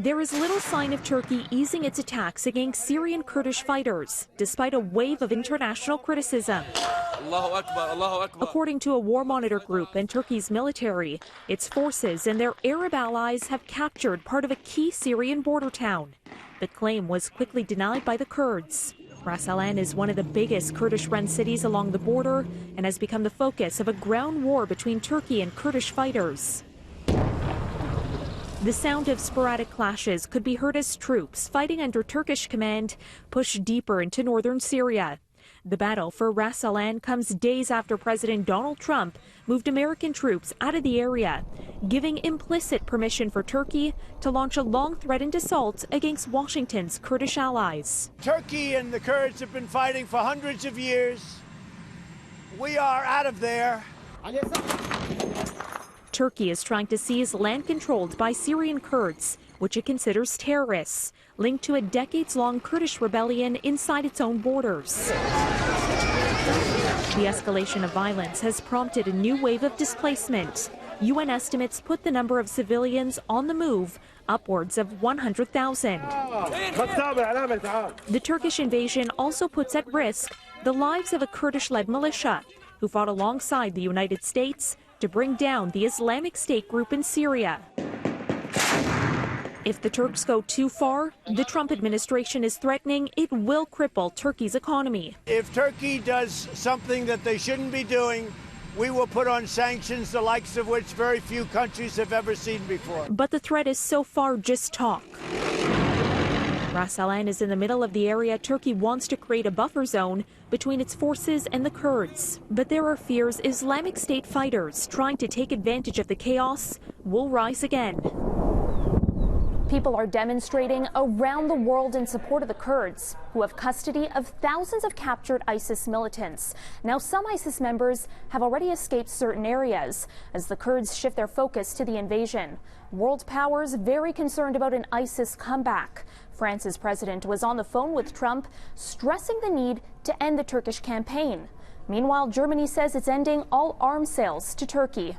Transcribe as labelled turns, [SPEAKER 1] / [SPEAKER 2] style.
[SPEAKER 1] There is little sign of Turkey easing its attacks against Syrian Kurdish fighters, despite a wave of international criticism.
[SPEAKER 2] Allahu Akbar, Allahu Akbar.
[SPEAKER 1] According to a war monitor group and Turkey's military, its forces and their Arab allies have captured part of a key Syrian border town. The claim was quickly denied by the Kurds. Ras Al-Ain is one of the biggest Kurdish-run cities along the border and has become the focus of a ground war between Turkey and Kurdish fighters. The sound of sporadic clashes could be heard as troops fighting under Turkish command push deeper into northern Syria. The battle for Ras Al-Ain comes days after President Donald Trump moved American troops out of the area, giving implicit permission for Turkey to launch a long-threatened assault against Washington's Kurdish allies.
[SPEAKER 3] Turkey and the Kurds have been fighting for hundreds of years. We are out of there.
[SPEAKER 1] Turkey is trying to seize land controlled by Syrian Kurds, which it considers terrorists, linked to a decades-long Kurdish rebellion inside its own borders. The escalation of violence has prompted a new wave of displacement. UN estimates put the number of civilians on the move upwards of 100,000. The Turkish invasion also puts at risk the lives of a Kurdish-led militia who fought alongside the United States to bring down the Islamic State group in Syria. If the Turks go too far, the Trump administration is threatening it will cripple Turkey's economy.
[SPEAKER 3] If Turkey does something that they shouldn't be doing, we will put on sanctions the likes of which very few countries have ever seen before.
[SPEAKER 1] But the threat is so far just talk. Ras Al-Ain is in the middle of the area Turkey wants to create a buffer zone between its forces and the Kurds. But there are fears Islamic State fighters trying to take advantage of the chaos will rise again.
[SPEAKER 4] People are demonstrating around the world in support of the Kurds, who have custody of thousands of captured ISIS militants. Now, some ISIS members have already escaped certain areas as the Kurds shift their focus to the invasion. World powers very concerned about an ISIS comeback. France's president was on the phone with Trump, stressing the need to end the Turkish campaign. Meanwhile, Germany says it's ending all arms sales to Turkey.